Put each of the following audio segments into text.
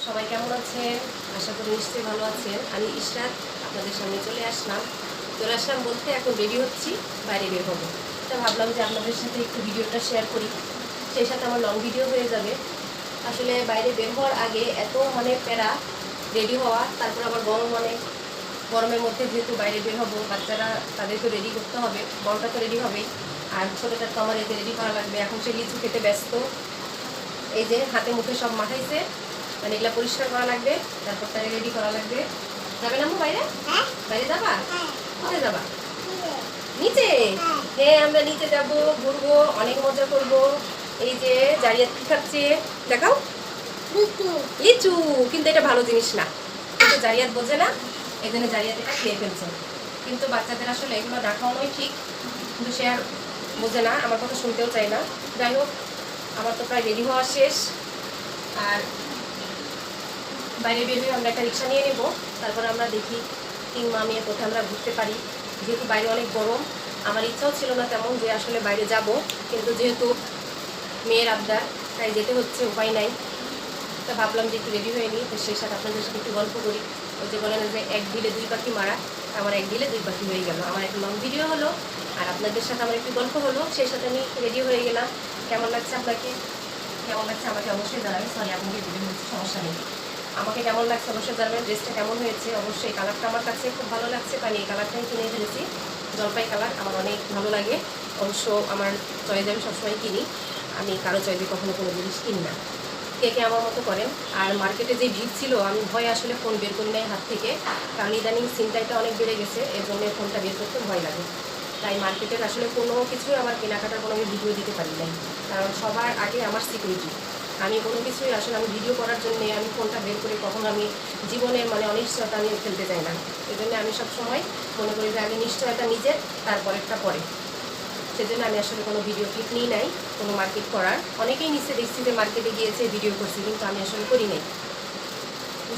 সবাই কেমন আছেন? আশা করি নিশ্চয়ই ভালো আছেন। আমি ইশরাত আপনাদের সামনে চলে আসলাম বলতে এখন রেডি হচ্ছি, বাইরে বের হবো। তা ভাবলাম যে আপনাদের সাথে একটু ভিডিওটা শেয়ার করি, সেই সাথে আমার লং ভিডিও হয়ে যাবে। আসলে বাইরে বের হওয়ার আগে এত প্যারা রেডি হওয়া, তারপর আবার গরমের মধ্যে যেহেতু বাইরে বের হবো, বাচ্চারা তাদেরকে রেডি করতে হবে, বড়টা তো রেডি হবেই, আর ছোটোটার তো আমার এতে রেডি করা লাগবে। এখন সে লিচু খেতে ব্যস্ত, এই যে হাতে মুখে সব মাখাইছে, এগুলা পরিষ্কার করা লাগবে, তারপর তারে রেডি করা লাগবে। যাবে না বাইরে? বাইরে যাবা? কোথায় যাবা? নিচে? হ্যাঁ, আমরা নিচে যাব, ঘুরবো, অনেক মজা করব। এই যে জারিয়াত কি খাচ্ছে দেখাও। লিচু, কিন্তু এটা ভালো জিনিস না, কিন্তু জারিয়াত বোঝে না, এই জন্য জারিয়াত এটা খেয়ে ফেলছে। কিন্তু বাচ্চাদের আসলে এগুলো না খাওয়ানোই ঠিক, কিন্তু সে আর বোঝে না, আমার কথা শুনতেও চায় না। যাই হোক, আমার তো প্রায় রেডি হওয়া শেষ। আর বাইরে বের হয়ে আমরা একটা রিক্সা নিয়ে নেব, তারপর আমরা দেখি কিংবা মেয়ে কোথায় আমরা ঘুরতে পারি। যেহেতু বাইরে অনেক গরম, আমার ইচ্ছাও ছিল না তেমন যে আসলে বাইরে যাব, কিন্তু যেহেতু মেয়ের আবদার তাই যেতে হচ্ছে, উপায় নাই। তা ভাবলাম যে একটু রেডি হয়ে নিই, তো সেই সাথে আপনাদের সাথে একটু গল্প করি। ওই যে বলেন যে এক ঢিলে দুই পাখি মারা, আমার এক ঢিলে দুই পাখি হয়ে গেল। আমার একটা লং ভিডিও হলো, আর আপনাদের সাথে আমার একটু গল্প হলো, সেই সাথে আমি রেডি হয়ে গেলাম। কেমন লাগছে আপনাকে? কেমন লাগছে আমাকে অবশ্যই জানাবেন। সরি, আপনাকে ভিডিও হচ্ছে, সমস্যা নেই। আমাকে কেমন লাগছে অবশ্যই জানাবেন। ড্রেসটা কেমন হয়েছে অবশ্যই। কালারটা আমার কাছে খুব ভালো লাগছে, কারণ এই কালারটাই কিনে ফেলেছি, জলপাই কালার, আমার অনেক ভালো লাগে। অবশ্য আমার চয়েস আমি সবসময় কিনি, আমি কারো চয়েসে কখনো কোনো জিনিস কিনি না। কে কে আমার মতো করেন। আর মার্কেটে যে ভিড় ছিল, আমি ভয় আসলে ফোন বের করি নাই হাত থেকে, কারণ ইদানিং ছিনতাইটা অনেক বেড়ে গেছে, এর জন্য ফোনটা বের করতে ভয় লাগে। তাই মার্কেটের আসলে কোনো কিছুই আমার কেনাকাটার কোনো আমি ভিডিও দিতে পারি নাই, কারণ সবার আগে আমার সিকিউরিটি। আমি কোনো কিছুই আসলে আমি ভিডিও করার জন্যে আমি ফোনটা বের করে কখনো আমি জীবনের অনিশ্চয়তা আমি ফেলতে চাই না। এই জন্য আমি সবসময় মনে করি যে আগে নিশ্চয়তা নিজের, তারপরেরটা পরে। সেজন্য আমি আসলে কোনো ভিডিও ক্লিপ নিই নাই কোনো মার্কেট করার। অনেকেই নিচে দেখছি যে মার্কেটে গিয়েছে ভিডিও করছি, কিন্তু আমি আসলে করি নাই।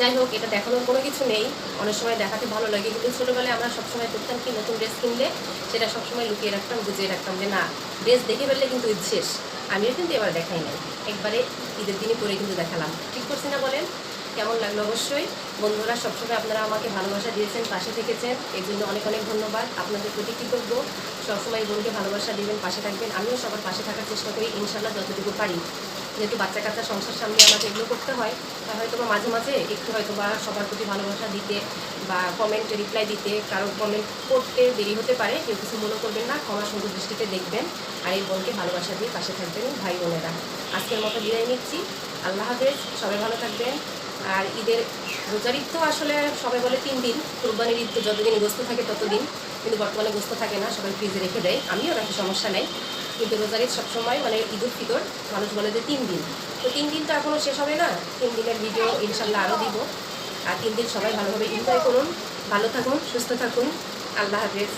যাই হোক, এটা দেখানোর কোনো কিছু নেই, অনেক সময় দেখাতে ভালো লাগে, কিন্তু ছোটোবেলায় আমরা সবসময় করতাম কি, নতুন ড্রেস কিনলে সেটা সবসময় লুকিয়ে রাখতাম, বুঝিয়ে রাখতাম যে না, ড্রেস দেখে ফেললে কিন্তু ঈদ শেষ। আমিও কিন্তু এবার দেখাই নাই, একবারে ঈদের দিনই পরে কিন্তু দেখালাম। ঠিক করছি না বলেন? কেমন লাগলো অবশ্যই। বন্ধুরা, সবসময় আপনারা আমাকে ভালোবাসা দিয়েছেন, পাশে থেকেছেন, এর জন্য অনেক অনেক ধন্যবাদ। আপনাদের প্রতি কৃতজ্ঞ। সবসময় বোনকে ভালোবাসা দিবেন, পাশে থাকবেন। আমিও সবার পাশে থাকার চেষ্টা করি, ইনশাল্লাহ যতটুকু পারি। যেহেতু বাচ্চা কাচ্চা সংসার সামনে আমাকে এগুলো করতে হয়, তা হয়তো বা মাঝে মাঝে একটু হয়তো বা সবার প্রতি ভালোবাসা দিতে বা কমেন্টে রিপ্লাই দিতে কারো কমেন্ট করতে দেরি হতে পারে, কেউ কিছু মনে করবেন না, ক্ষমা সুন্দর দৃষ্টিতে দেখবেন। আর এই বোনকে ভালোবাসা দিয়ে পাশে থাকবেন ভাই বোনেরা। আজকের মতো বিদায় নিচ্ছি, আল্লাহ হাফেজ, সবাই ভালো থাকবেন। আর ঈদের রোজার ঈদ তো আসলে সবাই বলে 3 দিন, কুরবানির ঈদ তো যতদিন গোস্ত থাকে ততদিন, কিন্তু বর্তমানে গোস্ত থাকে না, সবাই ফ্রিজে রেখে দেয়, আমিও রাখি, সমস্যা নেই। কিন্তু রোজার ঈদ সবসময় ঈদ উল ফিতর মানুষ বলে যে 3 দিন, তো 3 দিন তো এখনও শেষ হবে না। 3 দিনের ভিডিও ইনশাল্লাহ আরও দিব। আর 3 দিন সবাই ভালোভাবে এনজয় করুন, ভালো থাকুন, সুস্থ থাকুন। আল্লাহ হাফেজ।